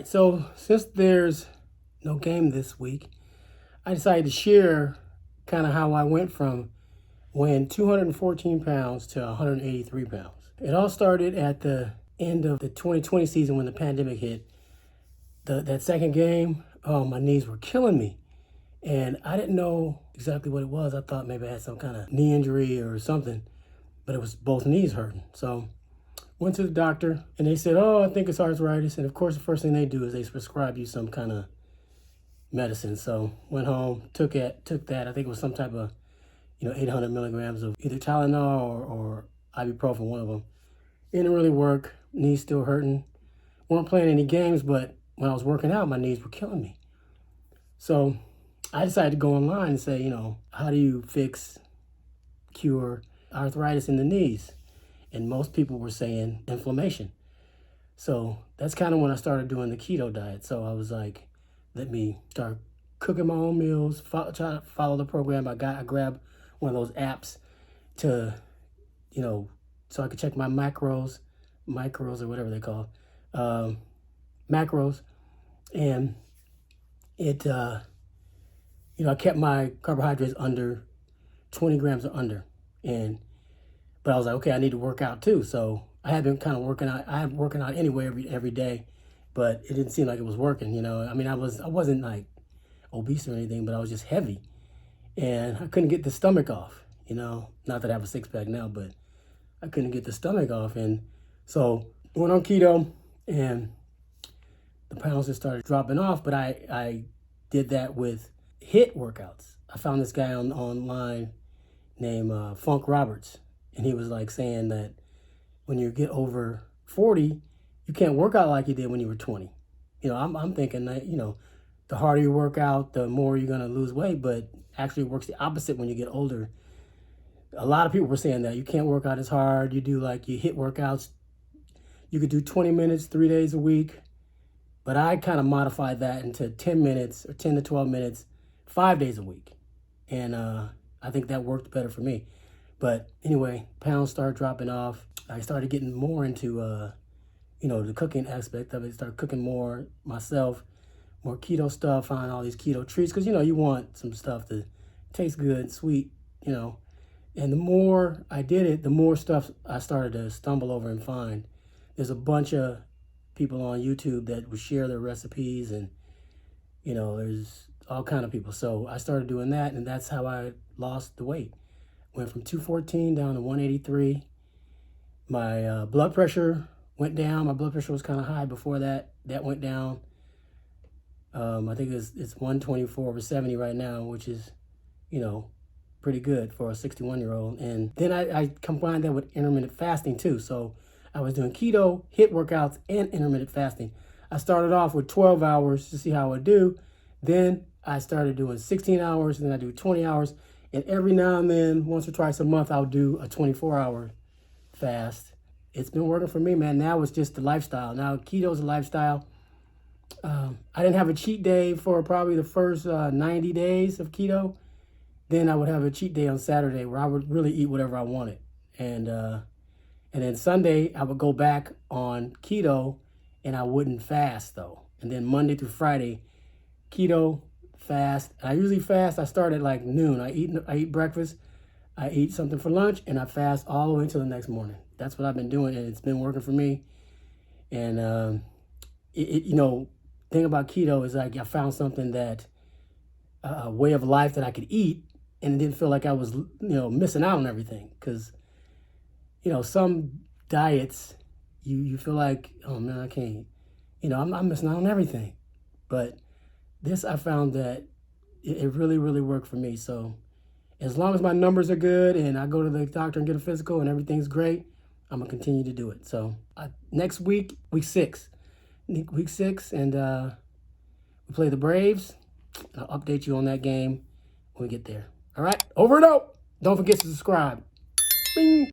right, so since there's no game this week, I decided to share kind of how I went from weighing 214 pounds to 183 pounds. It all started at the end of the 2020 season when the pandemic hit. That second game, oh, my knees were killing me. And I didn't know exactly what it was. I thought maybe I had some kind of knee injury or something, but it was both knees hurting. So went to the doctor and they said, oh, I think it's arthritis. And of course, the first thing they do is they prescribe you some kind of medicine. So went home, took that. I think it was some type of, 800 milligrams of either Tylenol or ibuprofen, one of them. It didn't really work. Knees still hurting. Weren't playing any games, but when I was working out, my knees were killing me. So I decided to go online and say, how do you cure arthritis in the knees? And most people were saying inflammation. So that's kind of when I started doing the keto diet. So I was like, let me start cooking my own meals, try to follow the program. I grabbed one of those apps to, so I could check my macros or whatever they call macros. And it, I kept my carbohydrates under 20 grams or under. But I was like, okay, I need to work out too. So I had been kind of working out. I am working out anyway every day, but it didn't seem like it was working. I mean, I wasn't like obese or anything, but I was just heavy, and I couldn't get the stomach off. Not that I have a six pack now, but I couldn't get the stomach off, and so went on keto, and the pounds just started dropping off. But I did that with HIIT workouts. I found this guy online named Funk Roberts. And he was like saying that when you get over 40, you can't work out like you did when you were 20. I'm thinking that, the harder you work out, the more you're going to lose weight, but actually it works the opposite when you get older. A lot of people were saying that you can't work out as hard. You do like you HIIT workouts. You could do 20 minutes, 3 days a week. But I kind of modified that into 10 minutes or 10 to 12 minutes, 5 days a week. And I think that worked better for me. But anyway, pounds started dropping off. I started getting more into, the cooking aspect of it. Started cooking more myself, more keto stuff, find all these keto treats. Because, you want some stuff to taste good, sweet, And the more I did it, the more stuff I started to stumble over and find. There's a bunch of people on YouTube that would share their recipes and, there's all kind of people. So I started doing that, and that's how I lost the weight. Went from 214 down to 183. My blood pressure went down. My blood pressure was kind of high before that. That went down. I think it's 124/70 right now, which is, pretty good for a 61-year-old. And then I combined that with intermittent fasting too. So I was doing keto, HIIT workouts, and intermittent fasting. I started off with 12 hours to see how I would do. Then I started doing 16 hours, and then I do 20 hours. And every now and then, once or twice a month, I'll do a 24-hour fast. It's been working for me, man. Now it's just the lifestyle. Now keto's a lifestyle. I didn't have a cheat day for probably the first 90 days of keto. Then I would have a cheat day on Saturday where I would really eat whatever I wanted. And then Sunday, I would go back on keto, and I wouldn't fast, though. And then Monday through Friday, keto, fast. I usually fast. I start at like noon. I eat breakfast. I eat something for lunch, and I fast all the way until the next morning. That's what I've been doing, and it's been working for me. And thing about keto is like I found something that a way of life that I could eat, and it didn't feel like I was missing out on everything. Because some diets you feel like, oh man, I can't. I'm missing out on everything, but this, I found that it really, really worked for me. So as long as my numbers are good and I go to the doctor and get a physical and everything's great, I'm going to continue to do it. So next week, week six, and we play the Braves. I'll update you on that game when we get there. All right, over and out. Don't forget to subscribe. Bing.